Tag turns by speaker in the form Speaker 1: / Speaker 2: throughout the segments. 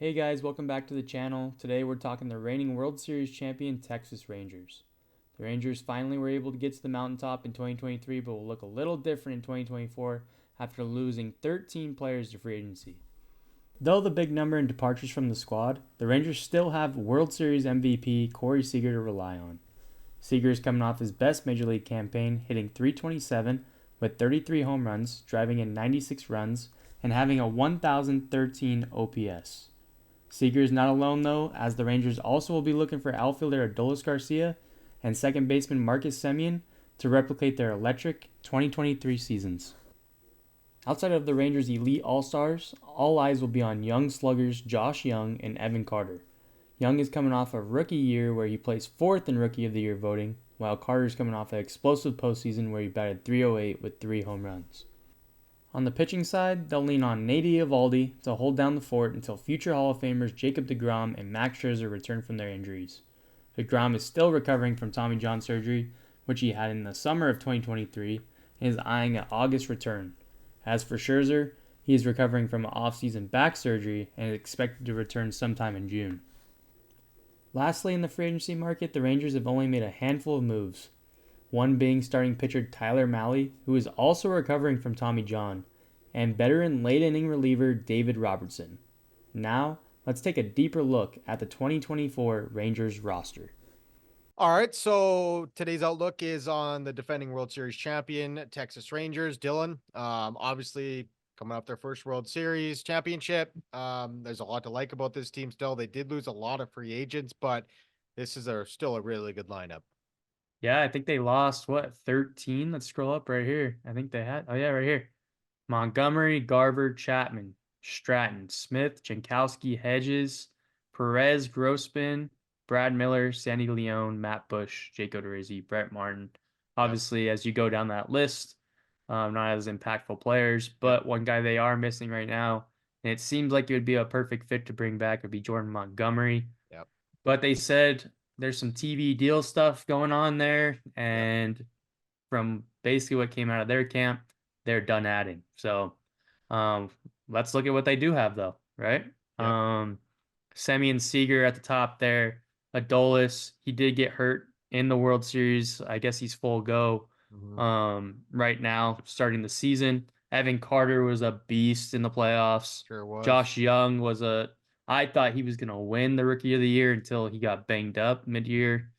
Speaker 1: Hey guys, welcome back to the channel. Today we're talking the reigning World Series champion Texas Rangers. The Rangers finally were able to get to the mountaintop in 2023, but will look a little different in 2024 after losing 13 players to free agency. Though the big number in departures from the squad, the Rangers still have World Series MVP Corey Seager to rely on. Seager is coming off his best major league campaign, hitting .327 with 33 home runs, driving in 96 runs, and having a 1,013 OPS. Seager is not alone, though, as the Rangers also will be looking for outfielder Adolis Garcia and second baseman Marcus Semien to replicate their electric 2023 seasons. Outside of the Rangers' elite all-stars, all eyes will be on young sluggers Josh Young and Evan Carter. Young is coming off a rookie year where he placed fourth in Rookie of the Year voting, while Carter is coming off an explosive postseason where he batted .308 with 3 home runs. On the pitching side, they'll lean on Nate Eovaldi to hold down the fort until future Hall of Famers Jacob deGrom and Max Scherzer return from their injuries. deGrom is still recovering from Tommy John surgery, which he had in the summer of 2023, and is eyeing an August return. As for Scherzer, he is recovering from an off-season back surgery and is expected to return sometime in June. Lastly, in the free agency market, the Rangers have only made a handful of moves, one being starting pitcher Tyler Mahle, who is also recovering from Tommy John, and veteran late inning reliever David Robertson. Now, let's take a deeper look at the 2024 Rangers roster.
Speaker 2: All right, so today's outlook is on the defending World Series champion Texas Rangers. Dylan, obviously coming off their first World Series championship. There's a lot to like about this team still. They did lose a lot of free agents, but this is still a really good lineup.
Speaker 1: Yeah, I think they lost, 13? Let's scroll up right here. I think they had, right here. Montgomery, Garver, Chapman, Stratton, Smith, Jankowski, Hedges, Perez, Grossman, Brad Miller, Sandy Leone, Matt Bush, Jake Odorizzi, Brett Martin.
Speaker 2: Yep.
Speaker 1: Obviously, as you go down that list, not as impactful players, but one guy they are missing right now, and it seems like it would be a perfect fit to bring back, would be Jordan Montgomery.
Speaker 2: Yep.
Speaker 1: But they said there's some TV deal stuff going on there,
Speaker 2: Yep.
Speaker 1: and from basically what came out of their camp, they're done adding. So um, let's look at what they do have, though, right?
Speaker 2: Yep.
Speaker 1: Semien Seager at the top there. Adolis, he did get hurt in the World Series. I guess he's full go
Speaker 2: Mm-hmm.
Speaker 1: right now, starting the season. Evan Carter was a beast in the playoffs.
Speaker 2: Sure was.
Speaker 1: Josh Young I thought he was going to win the Rookie of the Year until he got banged up mid-year.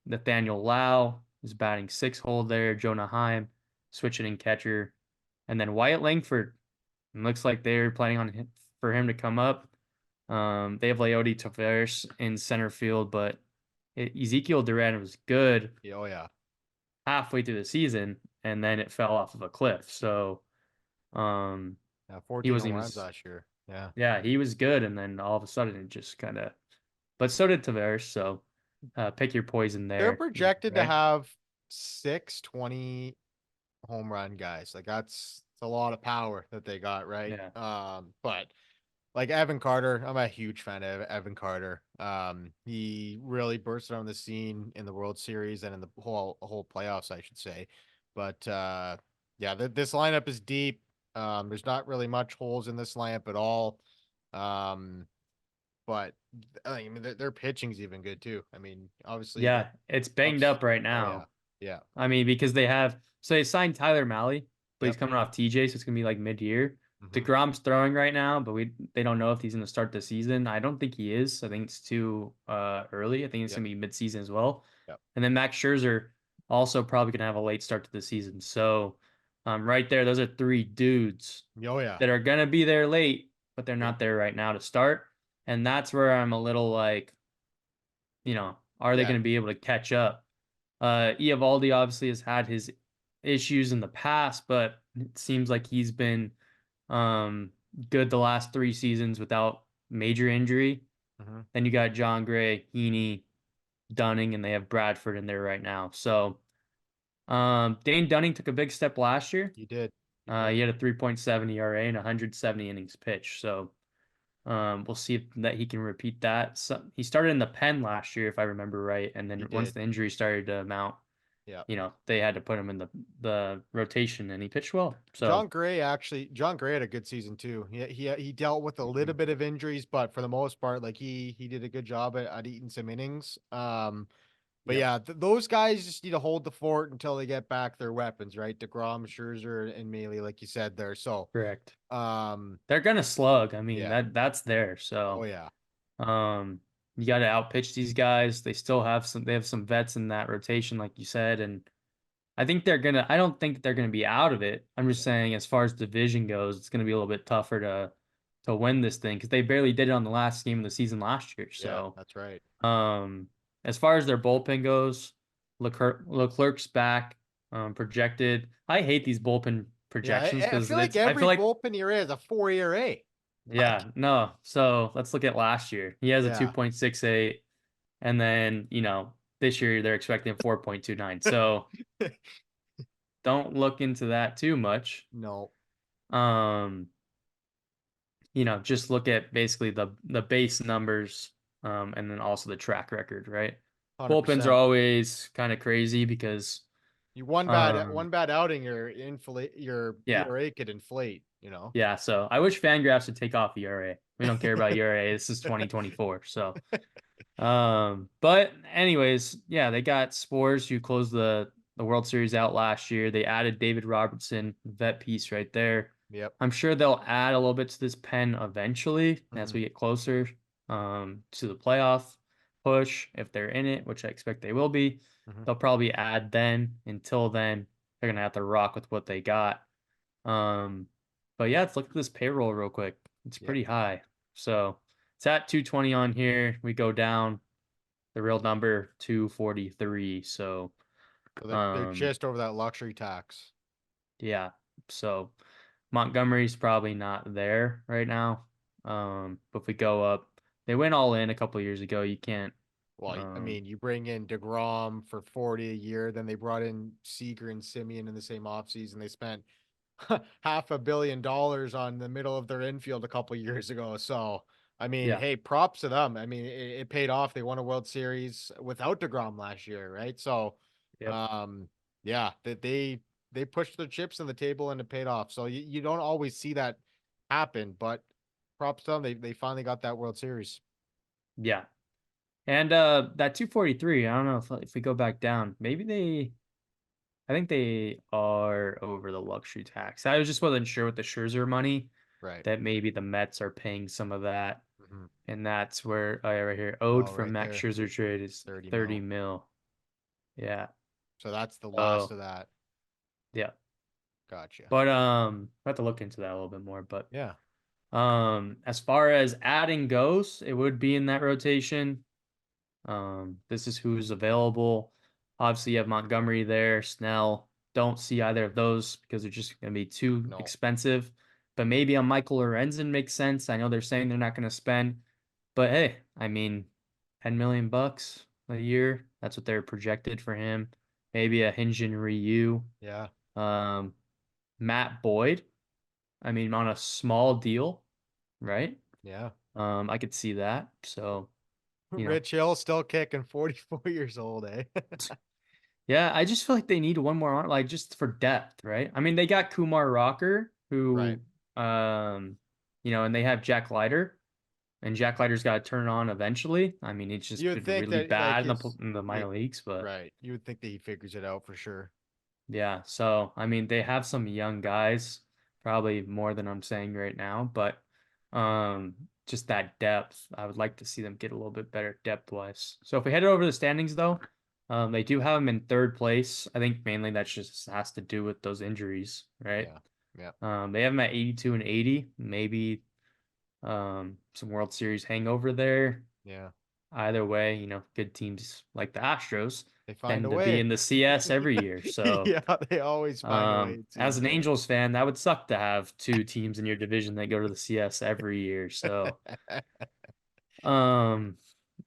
Speaker 1: Nathaniel Lau is batting 6 hole there. Jonah Heim switching in catcher. And then Wyatt Langford. It looks like they're planning on for him to come up. They have Leody Taveras in center field, but Ezekiel Duran was good
Speaker 2: Oh yeah.
Speaker 1: halfway through the season, and then it fell off of a cliff. So um,
Speaker 2: Yeah,
Speaker 1: he
Speaker 2: 14 home
Speaker 1: wasn't even.
Speaker 2: runs last year. Yeah.
Speaker 1: Yeah, he was good, and then all of a sudden it just kind of. But so did Taveras. So pick your poison
Speaker 2: They're
Speaker 1: there,
Speaker 2: projected to
Speaker 1: right?
Speaker 2: have 620 home run guys. Like that's a lot of power that they got, right?
Speaker 1: Yeah.
Speaker 2: But like Evan Carter, I'm a huge fan of Evan Carter. He really bursted on the scene in the World Series and in the whole playoffs, I should say. But yeah, this lineup is deep. There's not really much holes in this lineup at all. Um, but I mean, their pitching's even good too. I mean, obviously the
Speaker 1: Yeah, it's banged
Speaker 2: ups.
Speaker 1: up right
Speaker 2: Oh yeah,
Speaker 1: now.
Speaker 2: yeah,
Speaker 1: I mean, because they signed Tyler Mahle, but he's
Speaker 2: yep.
Speaker 1: coming off TJ, so it's gonna be like mid-year.
Speaker 2: Hmm.
Speaker 1: DeGrom's throwing right now, but they don't know if he's gonna start the season. I don't think he is. I think it's too early. I think it's
Speaker 2: Yep,
Speaker 1: gonna be mid-season as well.
Speaker 2: yep.
Speaker 1: And then Max Scherzer also probably gonna have a late start to the season. So right there, those are three dudes
Speaker 2: Oh yeah,
Speaker 1: that are gonna be there late, but they're
Speaker 2: yep,
Speaker 1: not there right now to start. And that's where I'm a little like, are they
Speaker 2: yeah.
Speaker 1: gonna be able to catch up? Eovaldi obviously has had his issues in the past, but it seems like he's been um, good the last 3 seasons without major injury.
Speaker 2: Hmm.
Speaker 1: Then you got John Gray, Heaney, Dunning, and they have Bradford in there right now. So Dane Dunning took a big step last year.
Speaker 2: You did, you
Speaker 1: He
Speaker 2: did.
Speaker 1: had a 3.7 ERA and 170 innings pitched. So we'll see if that he can repeat that. So he started in the pen last year, if I remember right, and then
Speaker 2: You
Speaker 1: once
Speaker 2: did.
Speaker 1: the injury started to mount,
Speaker 2: Yeah.
Speaker 1: they had to put him in the rotation, and he pitched well. So
Speaker 2: John Gray had a good season too. He dealt with a little
Speaker 1: Mhm.
Speaker 2: bit of injuries, but for the most part, like he did a good job at eating some innings. But
Speaker 1: Yep,
Speaker 2: yeah, those guys just need to hold the fort until they get back their weapons, right? DeGrom, Scherzer, and Mealy, like you said there. So,
Speaker 1: correct.
Speaker 2: um,
Speaker 1: They're gonna slug. I mean,
Speaker 2: yeah.
Speaker 1: that's there.
Speaker 2: Oh
Speaker 1: So
Speaker 2: yeah.
Speaker 1: um, you got to outpitch these guys. They have some vets in that rotation, like you said, and I don't think they're gonna be out of it. I'm just
Speaker 2: Yeah.
Speaker 1: saying, as far as division goes, it's gonna be a little bit tougher to win this thing because they barely did it on the last game of the season last year.
Speaker 2: Yeah,
Speaker 1: So,
Speaker 2: that's right.
Speaker 1: um, as far as their bullpen goes, Leclerc's back, projected. I hate these bullpen
Speaker 2: Yeah,
Speaker 1: projections
Speaker 2: I
Speaker 1: because
Speaker 2: feel like
Speaker 1: it's. I feel
Speaker 2: every
Speaker 1: like
Speaker 2: bullpen ERA is a 4 ERA. Like,
Speaker 1: yeah, no. So let's look at last year. He has a
Speaker 2: yeah.
Speaker 1: 2.68, and then this year they're expecting 4.29. So don't look into that too much.
Speaker 2: No,
Speaker 1: Um, just look at basically the base numbers, and then also the track record, right? Bullpens are
Speaker 2: 100%.
Speaker 1: always kind of crazy because,
Speaker 2: You
Speaker 1: um,
Speaker 2: one bad outing, your
Speaker 1: yeah,
Speaker 2: ERA could inflate, you know.
Speaker 1: yeah. So I wish Fangraphs would take off ERA. We don't care about ERA. This is 2024. So, but anyways, yeah, they got Spores who closed the World Series out last year. They added David Robertson, vet piece right there.
Speaker 2: Yep.
Speaker 1: I'm sure they'll add a little bit to this pen eventually as
Speaker 2: Mhm.
Speaker 1: we get closer to the playoff push. If they're in it, which I expect they will be,
Speaker 2: Mhm.
Speaker 1: they'll probably add then. Until then, they're gonna have to rock with what they got. Um, but yeah, let's look at this payroll real quick. It's
Speaker 2: Yep.
Speaker 1: pretty high. So it's at 220 on here. We go down the real number 243. So
Speaker 2: So they're
Speaker 1: um
Speaker 2: just over that luxury tax.
Speaker 1: yeah. So Montgomery's probably not there right now. But if we go up, they went all in a couple years ago. You can't
Speaker 2: Well, I
Speaker 1: um
Speaker 2: mean, you bring in DeGrom for 40 a year, then they brought in Seager and Simeon in the same offseason. They spent $500 million on the middle of their infield a couple years ago. So, I mean,
Speaker 1: yeah.
Speaker 2: hey, props to them. I mean, it paid off. They won a World Series without DeGrom last year, right? So,
Speaker 1: Yep.
Speaker 2: um, yeah, that they pushed their chips on the table and it paid off. So you don't always see that happen, but props to them. They finally got that World Series.
Speaker 1: Yeah. And that 243, I don't know if we go back down, I think they are over the luxury tax. I was just wasn't sure with the Scherzer money
Speaker 2: Right.
Speaker 1: that maybe the Mets are paying some of that.
Speaker 2: Mhm.
Speaker 1: And that's where I right here owed
Speaker 2: Oh,
Speaker 1: from
Speaker 2: right
Speaker 1: Max
Speaker 2: there,
Speaker 1: Scherzer trade is
Speaker 2: 30
Speaker 1: 30
Speaker 2: mil.
Speaker 1: mil. Yeah.
Speaker 2: So that's the last
Speaker 1: Oh,
Speaker 2: of that.
Speaker 1: yeah.
Speaker 2: Gotcha.
Speaker 1: But I have to look into that a little bit more. But
Speaker 2: Yeah.
Speaker 1: as far as adding goes, it would be in that rotation. This is who's available. Obviously, you have Montgomery there, Snell. Don't see either of those because they're just going to be too
Speaker 2: No.
Speaker 1: expensive. But maybe a Michael Lorenzen makes sense. I know they're saying they're not going to spend, but hey, I mean, 10 million bucks a year. That's what they're projected for him. Maybe a Hyunjin Ryu.
Speaker 2: Yeah.
Speaker 1: Um, Matt Boyd. I mean, on a small deal, right?
Speaker 2: Yeah.
Speaker 1: I could see that. So, you know,
Speaker 2: Rich Hill still kicking 44 years old, eh?
Speaker 1: yeah, I just feel like they need one more on, like just for depth, right? I mean, they got Kumar Rocker,
Speaker 2: Right.
Speaker 1: who, and they have Jack Leiter, and Jack Leiter's got to turn on eventually. I mean, it's just
Speaker 2: You would
Speaker 1: been
Speaker 2: think
Speaker 1: really
Speaker 2: that like
Speaker 1: bad in
Speaker 2: his
Speaker 1: the minor
Speaker 2: like
Speaker 1: leagues, but
Speaker 2: right. You would think that he figures it out for sure.
Speaker 1: yeah. So, I mean, they have some young guys, probably more than I'm saying right now, but just that depth, I would like to see them get a little bit better depth wise. So if we head over the standings though, they do have them in third place. I think mainly that just has to do with those injuries, right?
Speaker 2: Yeah. Yeah.
Speaker 1: They have them at 82 and 80. Maybe some World Series hangover there.
Speaker 2: Yeah.
Speaker 1: Either way, good teams like the Astros
Speaker 2: They find
Speaker 1: tend
Speaker 2: a
Speaker 1: to be
Speaker 2: way.
Speaker 1: in the CS every year. So
Speaker 2: Yeah, they always find a way, it
Speaker 1: as
Speaker 2: seems
Speaker 1: an
Speaker 2: like.
Speaker 1: Angels fan, that would suck to have two teams in your division that go to the CS every year. So, um,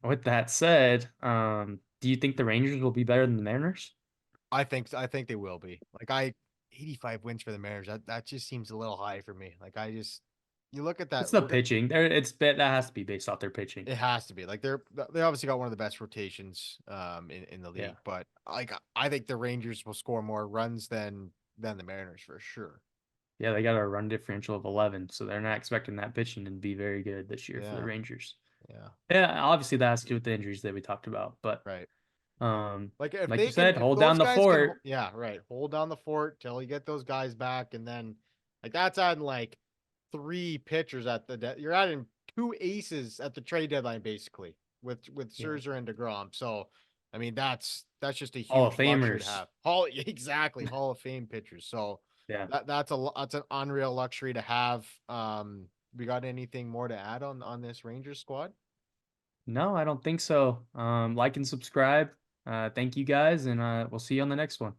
Speaker 1: with that said, do you think the Rangers will be better than the Mariners?
Speaker 2: I think they will be. Like I 85 wins for the Mariners. That just seems a little high for me. Like I just you look at that.
Speaker 1: It's the pitching. That has to be based off their pitching.
Speaker 2: It has to be like they obviously got one of the best rotations in the
Speaker 1: Yeah.
Speaker 2: league, but like I think the Rangers will score more runs than the Mariners for sure.
Speaker 1: Yeah, they got a run differential of 11, so they're not expecting that pitching to be very good this year for the
Speaker 2: Yeah,
Speaker 1: Rangers.
Speaker 2: yeah,
Speaker 1: Yeah, obviously that has to do with the injuries that we talked about, but
Speaker 2: right.
Speaker 1: um,
Speaker 2: Like if
Speaker 1: like you
Speaker 2: they can,
Speaker 1: said,
Speaker 2: if
Speaker 1: hold down
Speaker 2: those
Speaker 1: the
Speaker 2: guys can,
Speaker 1: fort.
Speaker 2: yeah, right, hold down the fort till you get those guys back, and then like that's adding like three pitchers at you're adding two aces at the trade deadline basically with
Speaker 1: Yeah,
Speaker 2: Scherzer and Degrom. So I mean that's just a
Speaker 1: Hall of
Speaker 2: huge luxury to
Speaker 1: Famers.
Speaker 2: have. Exactly Hall of Fame pitchers. So
Speaker 1: Yeah.
Speaker 2: that's an unreal luxury to have. We got anything more to add on this Rangers squad?
Speaker 1: No, I don't think so. Like and subscribe. Thank you guys, and we'll see you on the next one.